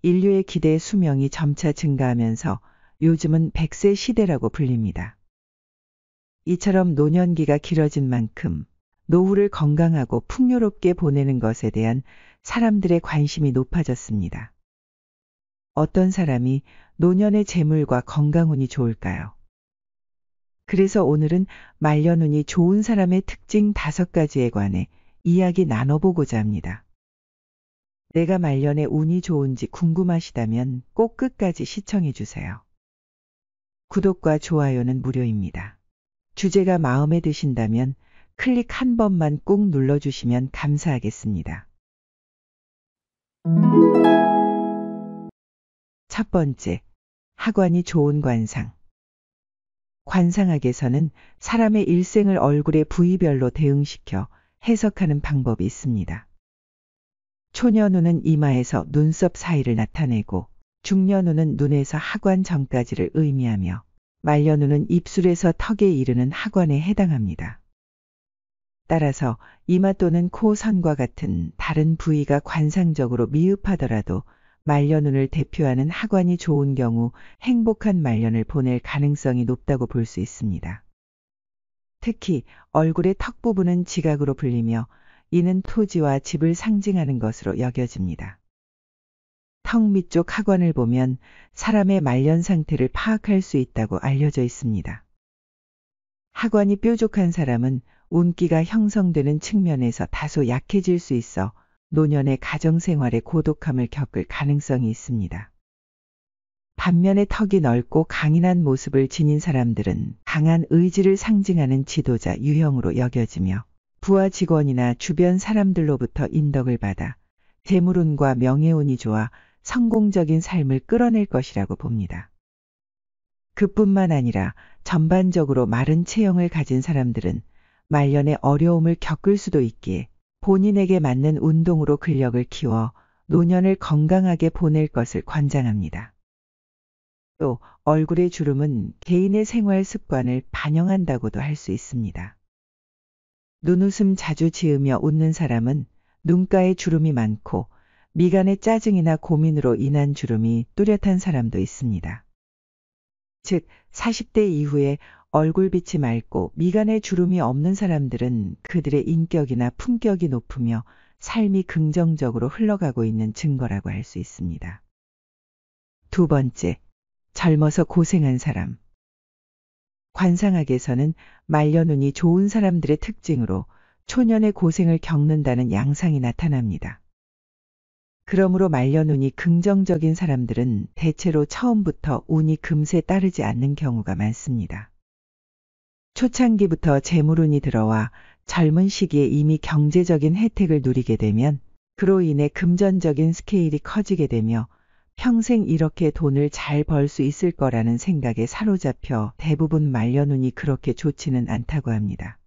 인류의 기대 수명이 점차 증가하면서 요즘은 100세 시대라고 불립니다. 이처럼 노년기가 길어진 만큼 노후를 건강하고 풍요롭게 보내는 것에 대한 사람들의 관심이 높아졌습니다. 어떤 사람이 노년의 재물과 건강운이 좋을까요? 그래서 오늘은 말년운이 좋은 사람의 특징 5가지에 관해 이야기 나눠보고자 합니다. 내가 말년에 운이 좋은지 궁금하시다면 꼭 끝까지 시청해 주세요. 구독과 좋아요는 무료입니다. 주제가 마음에 드신다면 클릭 한 번만 꾹 눌러주시면 감사하겠습니다. 첫 번째, 하관이 좋은 관상. 관상학에서는 사람의 일생을 얼굴의 부위별로 대응시켜 해석하는 방법이 있습니다. 초년운은 이마에서 눈썹 사이를 나타내고 중년운은 눈에서 하관 전까지를 의미하며 말년운은 입술에서 턱에 이르는 하관에 해당합니다. 따라서 이마 또는 코 선과 같은 다른 부위가 관상적으로 미흡하더라도 말년운을 대표하는 하관이 좋은 경우 행복한 말년을 보낼 가능성이 높다고 볼 수 있습니다. 특히 얼굴의 턱 부분은 지각으로 불리며 이는 토지와 집을 상징하는 것으로 여겨집니다. 턱 밑쪽 하관을 보면 사람의 말년 상태를 파악할 수 있다고 알려져 있습니다. 하관이 뾰족한 사람은 운기가 형성되는 측면에서 다소 약해질 수 있어 노년의 가정생활에 고독함을 겪을 가능성이 있습니다. 반면에 턱이 넓고 강인한 모습을 지닌 사람들은 강한 의지를 상징하는 지도자 유형으로 여겨지며 부하 직원이나 주변 사람들로부터 인덕을 받아 재물운과 명예운이 좋아 성공적인 삶을 끌어낼 것이라고 봅니다. 그뿐만 아니라 전반적으로 마른 체형을 가진 사람들은 말년에 어려움을 겪을 수도 있기에 본인에게 맞는 운동으로 근력을 키워 노년을 건강하게 보낼 것을 권장합니다. 또 얼굴의 주름은 개인의 생활 습관을 반영한다고도 할 수 있습니다. 눈웃음 자주 지으며 웃는 사람은 눈가에 주름이 많고 미간에 짜증이나 고민으로 인한 주름이 뚜렷한 사람도 있습니다. 즉 40대 이후에 얼굴빛이 맑고 미간에 주름이 없는 사람들은 그들의 인격이나 품격이 높으며 삶이 긍정적으로 흘러가고 있는 증거라고 할 수 있습니다. 두 번째, 젊어서 고생한 사람. 관상학에서는 말년운이 좋은 사람들의 특징으로 초년의 고생을 겪는다는 양상이 나타납니다. 그러므로 말년운이 긍정적인 사람들은 대체로 처음부터 운이 금세 따르지 않는 경우가 많습니다. 초창기부터 재물운이 들어와 젊은 시기에 이미 경제적인 혜택을 누리게 되면 그로 인해 금전적인 스케일이 커지게 되며 평생 이렇게 돈을 잘 벌 수 있을 거라는 생각에 사로잡혀 대부분 말년운이 그렇게 좋지는 않다고 합니다.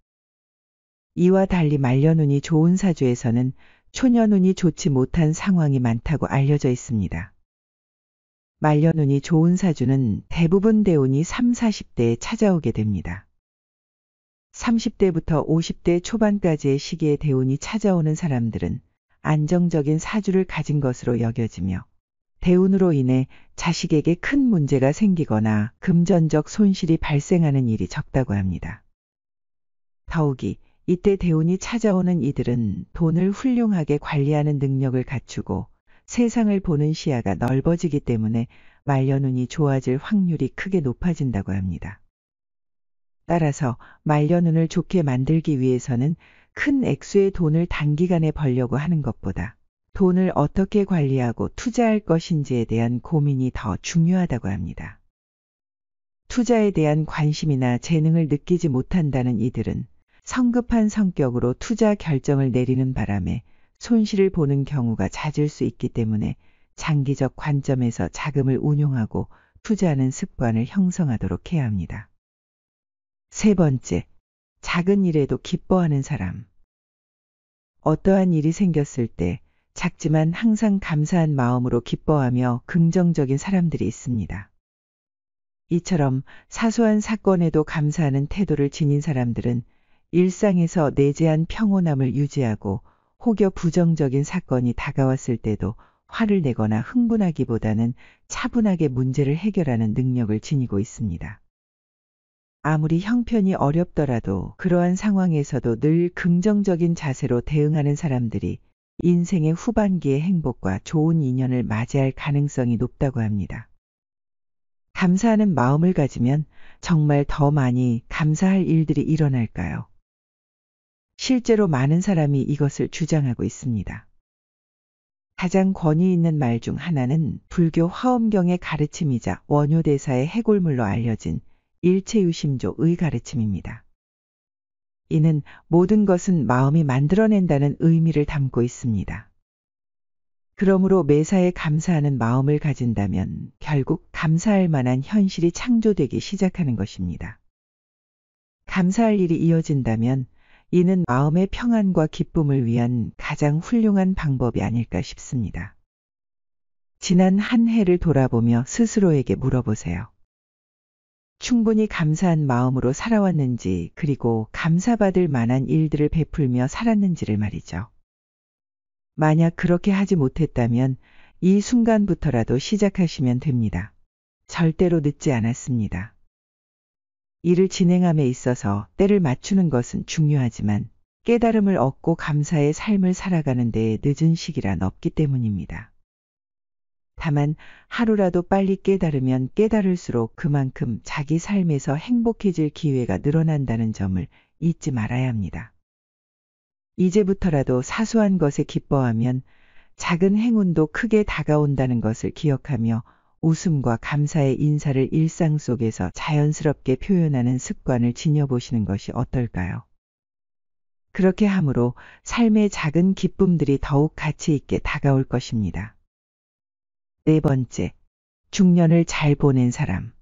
이와 달리 말년운이 좋은 사주에서는 초년운이 좋지 못한 상황이 많다고 알려져 있습니다. 말년운이 좋은 사주는 대부분 대운이 30, 40대에 찾아오게 됩니다. 30대부터 50대 초반까지의 시기에 대운이 찾아오는 사람들은 안정적인 사주를 가진 것으로 여겨지며 대운으로 인해 자식에게 큰 문제가 생기거나 금전적 손실이 발생하는 일이 적다고 합니다. 더욱이 이때 대운이 찾아오는 이들은 돈을 훌륭하게 관리하는 능력을 갖추고 세상을 보는 시야가 넓어지기 때문에 말년운이 좋아질 확률이 크게 높아진다고 합니다. 따라서 말년운을 좋게 만들기 위해서는 큰 액수의 돈을 단기간에 벌려고 하는 것보다 돈을 어떻게 관리하고 투자할 것인지에 대한 고민이 더 중요하다고 합니다. 투자에 대한 관심이나 재능을 느끼지 못한다는 이들은 성급한 성격으로 투자 결정을 내리는 바람에 손실을 보는 경우가 잦을 수 있기 때문에 장기적 관점에서 자금을 운용하고 투자하는 습관을 형성하도록 해야 합니다. 세 번째, 작은 일에도 기뻐하는 사람. 어떠한 일이 생겼을 때 작지만 항상 감사한 마음으로 기뻐하며 긍정적인 사람들이 있습니다. 이처럼 사소한 사건에도 감사하는 태도를 지닌 사람들은 일상에서 내재한 평온함을 유지하고 혹여 부정적인 사건이 다가왔을 때도 화를 내거나 흥분하기보다는 차분하게 문제를 해결하는 능력을 지니고 있습니다. 아무리 형편이 어렵더라도 그러한 상황에서도 늘 긍정적인 자세로 대응하는 사람들이 인생의 후반기의 행복과 좋은 인연을 맞이할 가능성이 높다고 합니다. 감사하는 마음을 가지면 정말 더 많이 감사할 일들이 일어날까요? 실제로 많은 사람이 이것을 주장하고 있습니다. 가장 권위 있는 말 중 하나는 불교 화엄경의 가르침이자 원효대사의 해골물로 알려진 일체유심조의 가르침입니다. 이는 모든 것은 마음이 만들어낸다는 의미를 담고 있습니다. 그러므로 매사에 감사하는 마음을 가진다면 결국 감사할 만한 현실이 창조되기 시작하는 것입니다. 감사할 일이 이어진다면 이는 마음의 평안과 기쁨을 위한 가장 훌륭한 방법이 아닐까 싶습니다. 지난 한 해를 돌아보며 스스로에게 물어보세요. 충분히 감사한 마음으로 살아왔는지, 그리고 감사받을 만한 일들을 베풀며 살았는지를 말이죠. 만약 그렇게 하지 못했다면 이 순간부터라도 시작하시면 됩니다. 절대로 늦지 않았습니다. 일을 진행함에 있어서 때를 맞추는 것은 중요하지만 깨달음을 얻고 감사의 삶을 살아가는 데에 늦은 시기란 없기 때문입니다. 다만 하루라도 빨리 깨달으면 깨달을수록 그만큼 자기 삶에서 행복해질 기회가 늘어난다는 점을 잊지 말아야 합니다. 이제부터라도 사소한 것에 기뻐하면 작은 행운도 크게 다가온다는 것을 기억하며 웃음과 감사의 인사를 일상 속에서 자연스럽게 표현하는 습관을 지녀보시는 것이 어떨까요? 그렇게 함으로 삶의 작은 기쁨들이 더욱 가치 있게 다가올 것입니다. 네 번째, 중년을 잘 보낸 사람.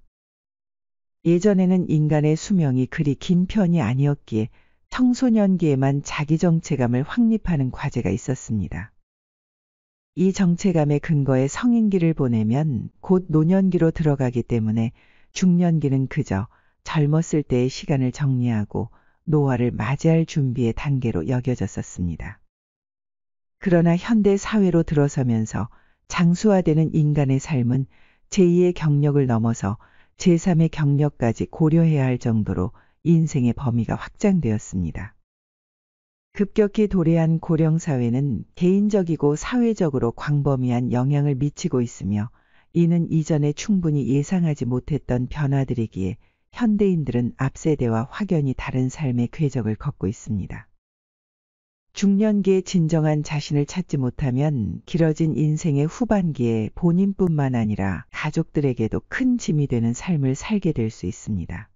예전에는 인간의 수명이 그리 긴 편이 아니었기에 청소년기에만 자기 정체감을 확립하는 과제가 있었습니다. 이 정체감의 근거에 성인기를 보내면 곧 노년기로 들어가기 때문에 중년기는 그저 젊었을 때의 시간을 정리하고 노화를 맞이할 준비의 단계로 여겨졌었습니다. 그러나 현대 사회로 들어서면서 장수화되는 인간의 삶은 제2의 경력을 넘어서 제3의 경력까지 고려해야 할 정도로 인생의 범위가 확장되었습니다. 급격히 도래한 고령사회는 개인적이고 사회적으로 광범위한 영향을 미치고 있으며 이는 이전에 충분히 예상하지 못했던 변화들이기에 현대인들은 앞세대와 확연히 다른 삶의 궤적을 걷고 있습니다. 중년기에 진정한 자신을 찾지 못하면 길어진 인생의 후반기에 본인뿐만 아니라 가족들에게도 큰 짐이 되는 삶을 살게 될 수 있습니다.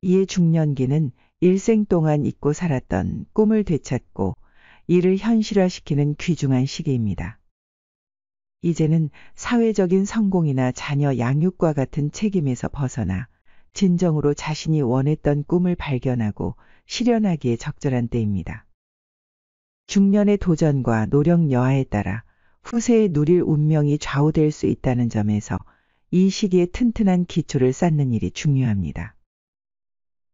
이에 중년기는 일생 동안 잊고 살았던 꿈을 되찾고 이를 현실화시키는 귀중한 시기입니다. 이제는 사회적인 성공이나 자녀 양육과 같은 책임에서 벗어나 진정으로 자신이 원했던 꿈을 발견하고 실현하기에 적절한 때입니다. 중년의 도전과 노력 여하에 따라 후세에 누릴 운명이 좌우될 수 있다는 점에서 이 시기에 튼튼한 기초를 쌓는 일이 중요합니다.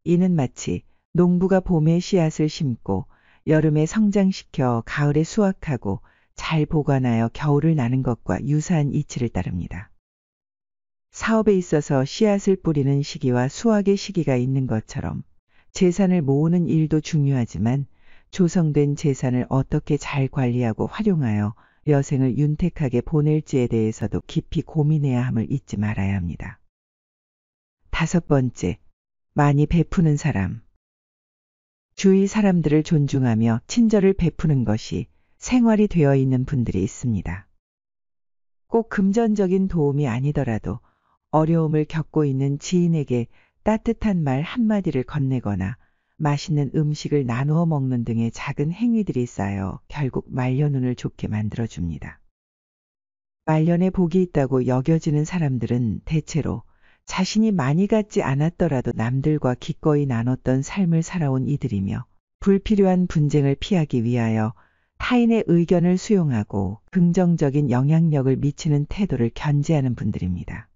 이는 마치 농부가 봄에 씨앗을 심고 여름에 성장시켜 가을에 수확하고 잘 보관하여 겨울을 나는 것과 유사한 이치를 따릅니다. 사업에 있어서 씨앗을 뿌리는 시기와 수확의 시기가 있는 것처럼 재산을 모으는 일도 중요하지만 조성된 재산을 어떻게 잘 관리하고 활용하여 여생을 윤택하게 보낼지에 대해서도 깊이 고민해야 함을 잊지 말아야 합니다. 다섯 번째, 많이 베푸는 사람. 주위 사람들을 존중하며 친절을 베푸는 것이 생활이 되어 있는 분들이 있습니다. 꼭 금전적인 도움이 아니더라도 어려움을 겪고 있는 지인에게 따뜻한 말 한마디를 건네거나 맛있는 음식을 나누어 먹는 등의 작은 행위들이 쌓여 결국 말년운을 좋게 만들어줍니다. 말년에 복이 있다고 여겨지는 사람들은 대체로 자신이 많이 갖지 않았더라도 남들과 기꺼이 나눴던 삶을 살아온 이들이며 불필요한 분쟁을 피하기 위하여 타인의 의견을 수용하고 긍정적인 영향력을 미치는 태도를 견지하는 분들입니다.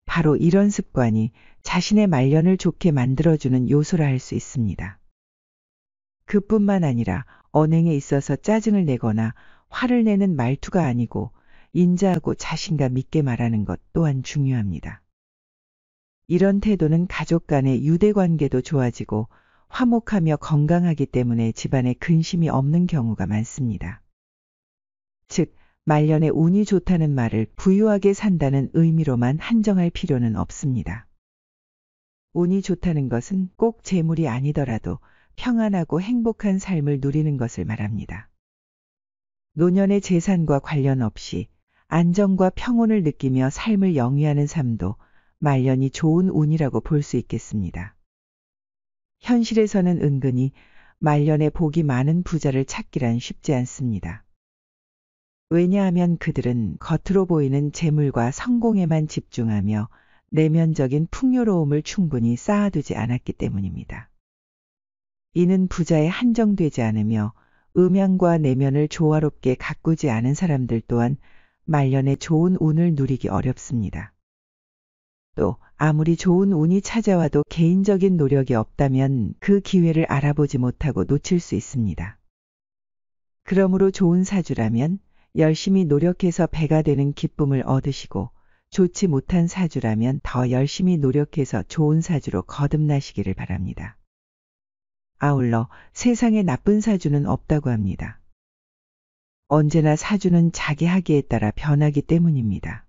바로 이런 습관이 자신의 말년을 좋게 만들어주는 요소라 할 수 있습니다. 그뿐만 아니라 언행에 있어서 짜증을 내거나 화를 내는 말투가 아니고 인자하고 자신감 있게 말하는 것 또한 중요합니다. 이런 태도는 가족 간의 유대관계도 좋아지고 화목하며 건강하기 때문에 집안에 근심이 없는 경우가 많습니다. 즉, 말년에 운이 좋다는 말을 부유하게 산다는 의미로만 한정할 필요는 없습니다. 운이 좋다는 것은 꼭 재물이 아니더라도 평안하고 행복한 삶을 누리는 것을 말합니다. 노년의 재산과 관련 없이 안정과 평온을 느끼며 삶을 영위하는 삶도 말년이 좋은 운이라고 볼 수 있겠습니다. 현실에서는 은근히 말년에 복이 많은 부자를 찾기란 쉽지 않습니다. 왜냐하면 그들은 겉으로 보이는 재물과 성공에만 집중하며 내면적인 풍요로움을 충분히 쌓아두지 않았기 때문입니다. 이는 부자에 한정되지 않으며 음양과 내면을 조화롭게 가꾸지 않은 사람들 또한 말년에 좋은 운을 누리기 어렵습니다. 또 아무리 좋은 운이 찾아와도 개인적인 노력이 없다면 그 기회를 알아보지 못하고 놓칠 수 있습니다. 그러므로 좋은 사주라면 열심히 노력해서 배가 되는 기쁨을 얻으시고 좋지 못한 사주라면 더 열심히 노력해서 좋은 사주로 거듭나시기를 바랍니다. 아울러 세상에 나쁜 사주는 없다고 합니다. 언제나 사주는 자기 하기에 따라 변하기 때문입니다.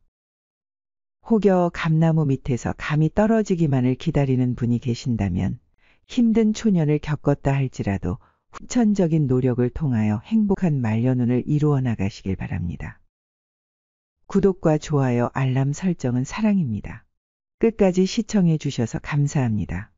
혹여 감나무 밑에서 감이 떨어지기만을 기다리는 분이 계신다면 힘든 초년을 겪었다 할지라도 후천적인 노력을 통하여 행복한 말년운을 이루어 나가시길 바랍니다. 구독과 좋아요, 알람 설정은 사랑입니다. 끝까지 시청해 주셔서 감사합니다.